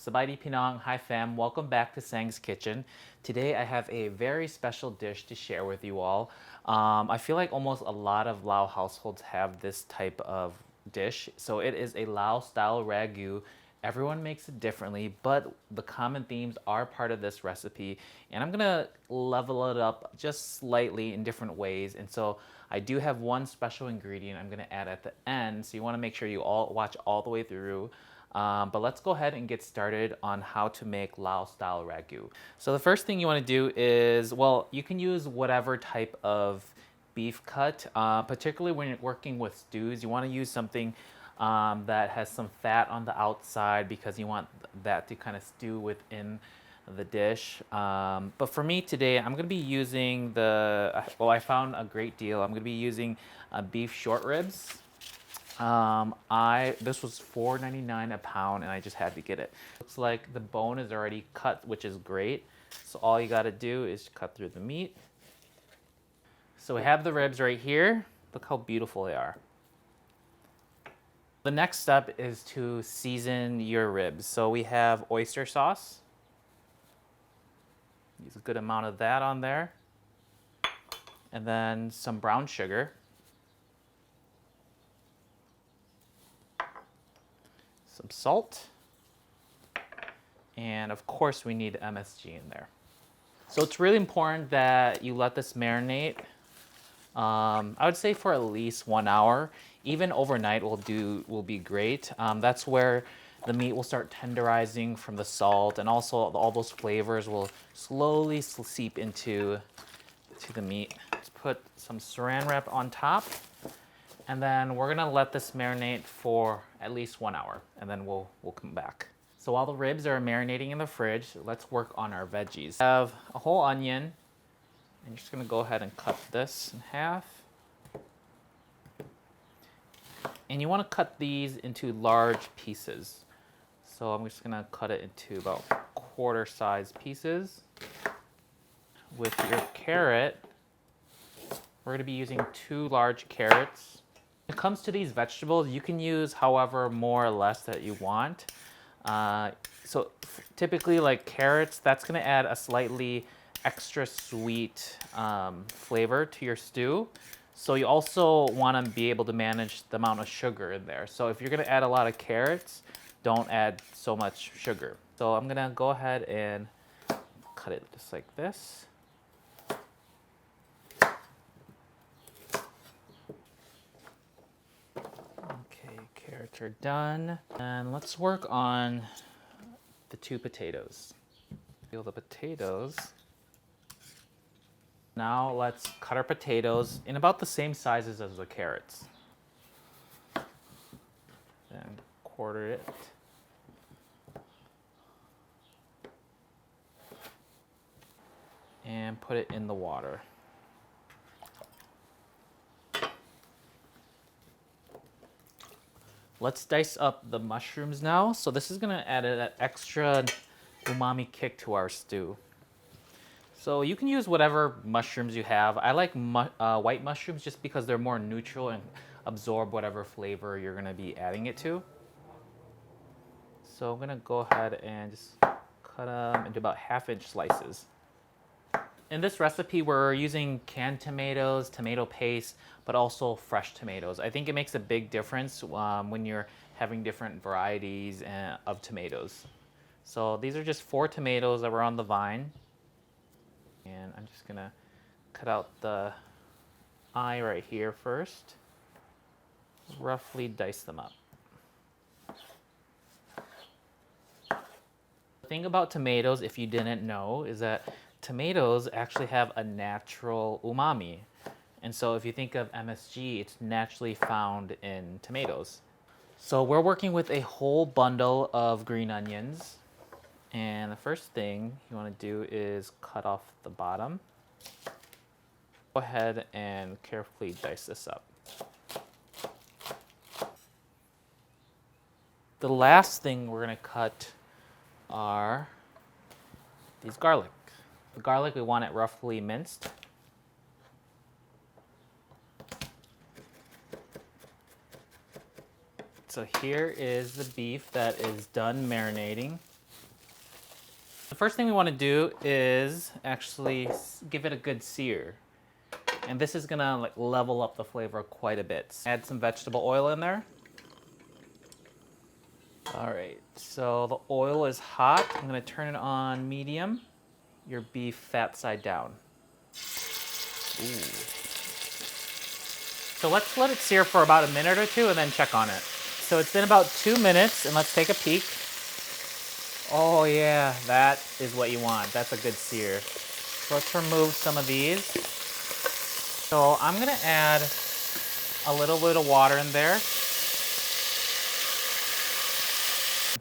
Sabaidi Pinong, hi fam, welcome back to Sang's Kitchen. Today I have a very special dish to share with you all. I feel like almost a lot of Lao households have this type of dish. So it is a Lao style ragu. Everyone makes it differently, but the common themes are part of this recipe. And I'm gonna level it up just slightly in different ways. And so I do have one special ingredient I'm gonna add at the end. So you wanna make sure you all watch all the way through. But let's go ahead and get started on how to make Lao style ragu. So the first thing you want to do is, well, you can use whatever type of beef cut, particularly when you're working with stews. You want to use something that has some fat on the outside because you want that to kind of stew within the dish. But for me today, I'm going to be using I found a great deal. I'm going to be using beef short ribs. This was $4.99 a pound and I just had to get it. Looks like the bone is already cut, which is great. So all you got to do is cut through the meat. So we have the ribs right here. Look how beautiful they are. The next step is to season your ribs. So we have oyster sauce. Use a good amount of that on there. And then some brown sugar. Some salt, and of course we need MSG in there. So it's really important that you let this marinate. I would say for at least 1 hour. Even overnight will be great. That's where the meat will start tenderizing from the salt, and also all those flavors will slowly seep into the meat. Let's put some saran wrap on top. And then we're gonna let this marinate for at least 1 hour, and then we'll come back. So while the ribs are marinating in the fridge, let's work on our veggies. I have a whole onion, and you're just gonna go ahead and cut this in half. And you wanna cut these into large pieces. So I'm just gonna cut it into about quarter-size pieces. With your carrot, we're gonna be using 2 large carrots. When it comes to these vegetables, you can use however more or less that you want. So typically like carrots, that's gonna add a slightly extra sweet flavor to your stew. So you also wanna be able to manage the amount of sugar in there. So if you're gonna add a lot of carrots, don't add so much sugar. So I'm gonna go ahead and cut it just like this. Carrots are done. And let's work on the 2 potatoes. Peel the potatoes. Now let's cut our potatoes in about the same sizes as the carrots. And quarter it. And put it in the water. Let's dice up the mushrooms now. So this is gonna add that extra umami kick to our stew. So you can use whatever mushrooms you have. I like white mushrooms just because they're more neutral and absorb whatever flavor you're gonna be adding it to. So I'm gonna go ahead and just cut them into about 1/2-inch slices. In this recipe, we're using canned tomatoes, tomato paste, but also fresh tomatoes. I think it makes a big difference when you're having different varieties of tomatoes. So these are just 4 tomatoes that were on the vine. And I'm just gonna cut out the eye right here first. Roughly dice them up. The thing about tomatoes, if you didn't know, is that tomatoes actually have a natural umami. And so if you think of MSG, it's naturally found in tomatoes. So we're working with a whole bundle of green onions. And the first thing you want to do is cut off the bottom. Go ahead and carefully dice this up. The last thing we're going to cut are these garlic. The garlic, we want it roughly minced. So here is the beef that is done marinating. first thing we want to do is actually give it a good sear. And this is gonna like level up the flavor quite a bit. Add some vegetable oil in there. All right, so the oil is hot. I'm gonna turn it on medium. Your beef fat side down. Ooh. So let's let it sear for about a minute or two and then check on it. So it's been about 2 minutes and let's take a peek. Oh yeah, that is what you want. That's a good sear. So let's remove some of these. So I'm gonna add a little bit of water in there.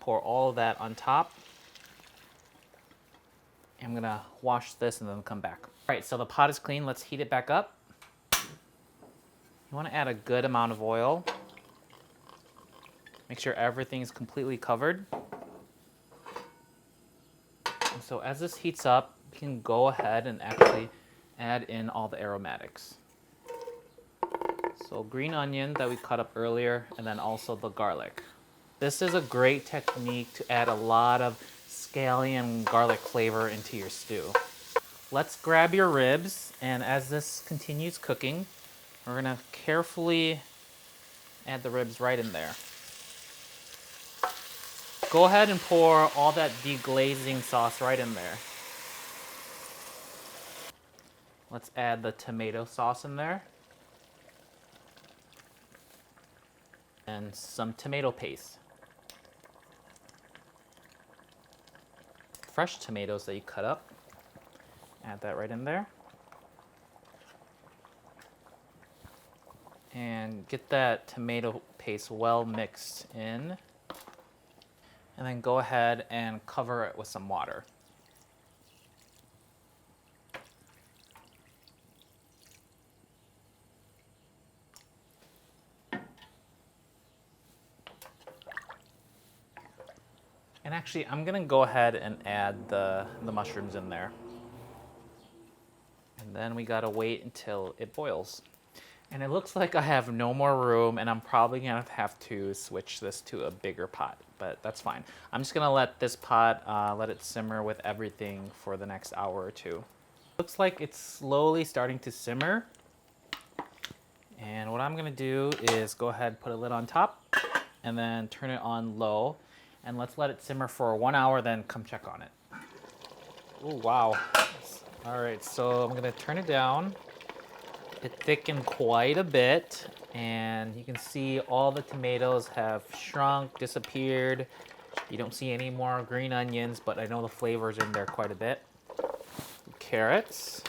Pour all of that on top. I'm gonna wash this and then come back. All right, so the pot is clean. Let's heat it back up. You wanna add a good amount of oil. Make sure everything is completely covered. And so as this heats up, you can go ahead and actually add in all the aromatics. So green onion that we cut up earlier, and then also the garlic. This is a great technique to add a lot of scallion garlic flavor into your stew. Let's grab your ribs, and as this continues cooking, we're gonna carefully add the ribs right in there. Go ahead and pour all that deglazing sauce right in there. Let's add the tomato sauce in there. And some tomato paste. Fresh tomatoes that you cut up. Add that right in there. And get that tomato paste well mixed in. And then go ahead and cover it with some water. And actually, I'm gonna go ahead and add the mushrooms in there. And then we gotta wait until it boils. And it looks like I have no more room, and I'm probably gonna have to switch this to a bigger pot, but that's fine. I'm just gonna let this pot, let it simmer with everything for the next hour or two. Looks like it's slowly starting to simmer. And what I'm gonna do is go ahead, put a lid on top, and then turn it on low. And let's let it simmer for 1 hour, then come check on it. Oh, wow. All right, so I'm gonna turn it down. It thickened quite a bit, and you can see all the tomatoes have shrunk, disappeared. You don't see any more green onions, but I know the flavors are in there quite a bit. Carrots.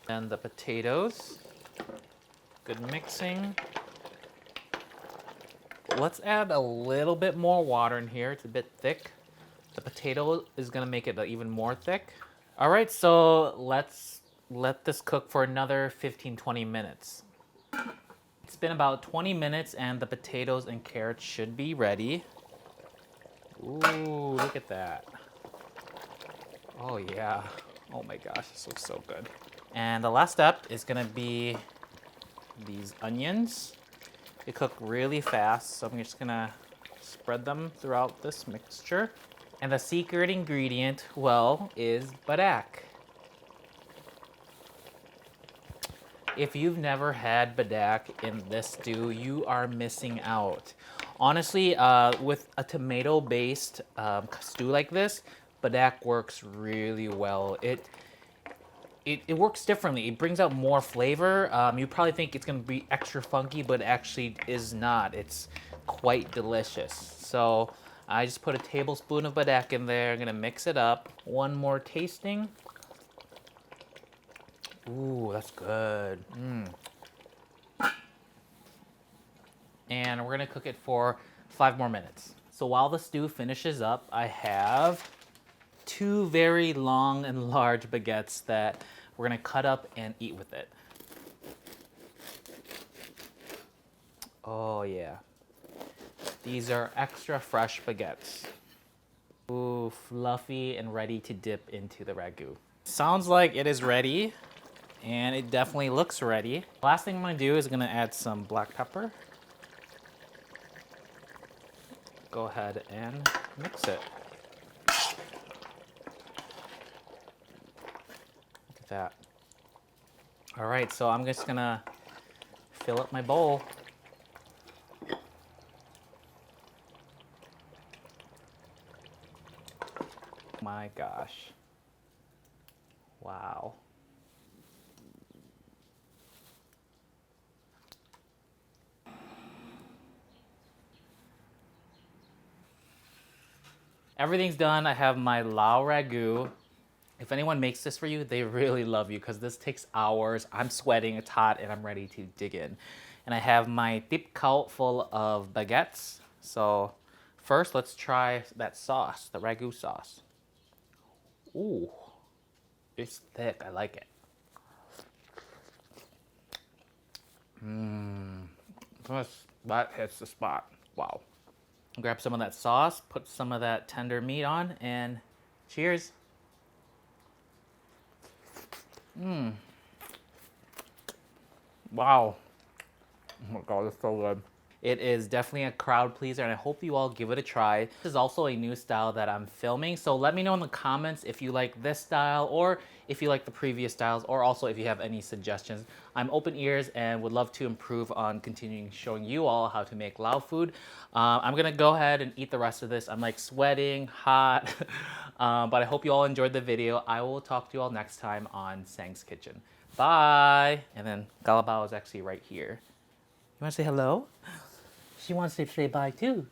And the potatoes. Good mixing. Let's add a little bit more water in here. It's a bit thick. The potato is gonna make it even more thick. All right, so let's let this cook for another 15-20 minutes. It's been about 20 minutes and the potatoes and carrots should be ready. Ooh, look at that. Oh yeah. Oh my gosh, this looks so good. And the last step is gonna be these onions. They cook really fast, so I'm just gonna spread them throughout this mixture. And the secret ingredient, well, is padaek. If you've never had padaek in this stew, you are missing out. Honestly, with a tomato-based stew like this, padaek works really well. It works differently. It brings out more flavor. You probably think it's gonna be extra funky, but it actually is not. It's quite delicious. So I just put a tablespoon of padaek in there. I'm gonna mix it up. One more tasting. Ooh, that's good. And we're gonna cook it for 5 more minutes. So while the stew finishes up, I have 2 very long and large baguettes that we're gonna cut up and eat with it. Oh yeah. These are extra fresh baguettes. Ooh, fluffy and ready to dip into the ragu. Sounds like it is ready, and it definitely looks ready. Last thing I'm gonna do is gonna add some black pepper. go ahead and mix it. Look at that. All right, so I'm just gonna fill up my bowl. My gosh. Wow. Everything's done. I have my Lao Ragu. If anyone makes this for you, they really love you because this takes hours. I'm sweating, it's hot, and I'm ready to dig in. And I have my tip kaut full of baguettes. So first, let's try that sauce, the Ragu sauce. Ooh, it's thick. I like it. That hits the spot. Wow. Grab some of that sauce, put some of that tender meat on, and cheers. Wow. Oh my god, it's so good. It is definitely a crowd pleaser, and I hope you all give it a try. This is also a new style that I'm filming, so let me know in the comments if you like this style, or if you like the previous styles, or also if you have any suggestions. I'm open ears and would love to improve on continuing showing you all how to make Lao food. I'm gonna go ahead and eat the rest of this. I'm like sweating, hot, but I hope you all enjoyed the video. I will talk to you all next time on Sang's Kitchen. Bye! And then Galabao is actually right here. You wanna say hello? She wants to say bye too.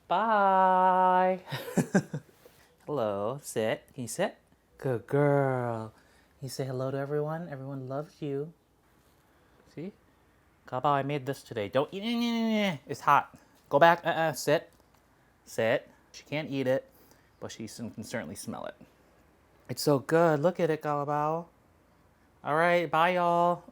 Bye. Hello. Sit. Can you sit? Good girl. Can you say hello to everyone? Everyone loves you. See? Galabao, I made this today. Don't eat it. It's hot. Go back. Sit. Sit. She can't eat it, but she can certainly smell it. It's so good. Look at it, Galabao. All right. Bye, y'all.